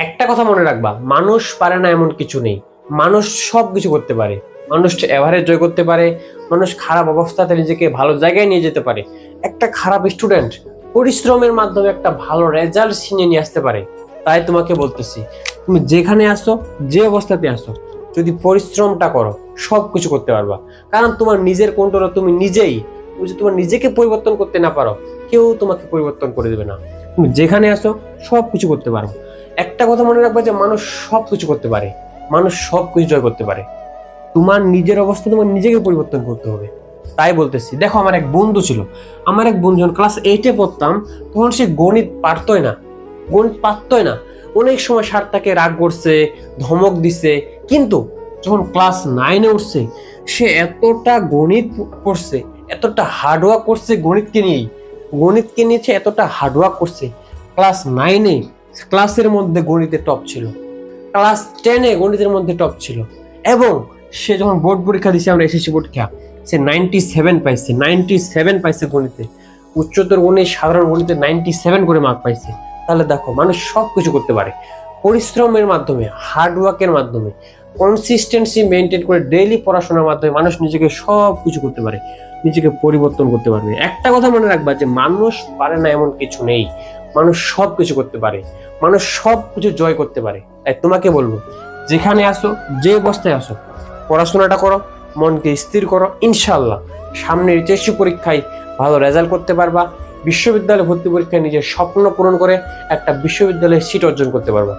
একটা কথা মনে রাখবা, মানুষ পারে না এমন কিছু নেই। মানুষ সব কিছু করতে পারে। মানুষ এভারেজ জয় করতে পারে। মানুষ খারাপ অবস্থাতে নিজেকে ভালো জায়গায় নিয়ে যেতে পারে। একটা খারাপ স্টুডেন্ট পরিশ্রমের মাধ্যমে একটা ভালো রেজাল্ট ছিনিয়ে নিয়ে আসতে পারে। তাই তোমাকে বলতেছি, তুমি যেখানে আসো, যে অবস্থাতে আসো, যদি পরিশ্রমটা করো সব কিছু করতে পারবা। কারণ তোমার নিজের কন্ট্রোল তুমি নিজেই। তুমি যদি তোমার নিজেকে পরিবর্তন করতে না পারো, কেউ তোমাকে পরিবর্তন করে দেবে না। তুমি যেখানে আসো সব কিছু করতে পারো। একটা কথা মনে রাখবা যে মানুষ সব কিছু করতে পারে। মানুষ সব কিছু জয় করতে পারে। তোমার নিজের অবস্থা তোমার নিজেকে পরিবর্তন করতে হবে। তাই বলতেছি, দেখো আমার এক বন্ধু ছিল। আমার এক বন্ধু যখন ক্লাস 8-এ পড়তাম, তখন সে গণিত পারতই না। গণিত পারতই না। অনেক সময় স্যার তাকে রাগ করছে, ধমক দিছে। কিন্তু যখন ক্লাস 9-এ উঠছে, সে এতটা গণিত পড়ছে, এতটা হার্ডওয়ার্ক করছে গণিতকে নিয়ে সে এতটা হার্ডওয়ার্ক করছে। ক্লাস 9-এ ক্লাসের মধ্যে গণিতে টপ ছিল। ক্লাস 10-এ গণিতের মধ্যে টপ ছিল। এবং সে যখন বোর্ড পরীক্ষা দিছে, আমরা এসএসসি পরীক্ষা, সে 97 পাইছে। 97 পাইছে গণিতে। উচ্চতর গণিত, সাধারণ গণিতে 97 করে মার্ক পাইছে। তাহলে দেখো, মানুষ সব কিছু করতে পারে পরিশ্রমের মাধ্যমে, হার্ডওয়ার্কের মাধ্যমে, কনসিস্টেন্সি মেনটেন করে ডেইলি পড়াশোনার মাধ্যমে মানুষ নিজেকে সব কিছু করতে পারে, নিজেকে পরিবর্তন করতে পারবে। একটা কথা মনে রাখবা যে মানুষ পারে না এমন কিছু নেই। মানুষ সব কিছু করতে পারে। মানুষ সব কিছু জয় করতে পারে। তাই তোমাকে বলবো, যেখানে আসো, যে অবস্থায় আসো, পড়াশোনাটা করো, মনকে স্থির করো। ইনশাল্লাহ সামনের এইচএসসি পরীক্ষায় ভালো রেজাল্ট করতে পারবা। বিশ্ববিদ্যালয়ে ভর্তি পরীক্ষায় নিজের স্বপ্ন পূরণ করে একটা বিশ্ববিদ্যালয়ে সিট অর্জন করতে পারবা।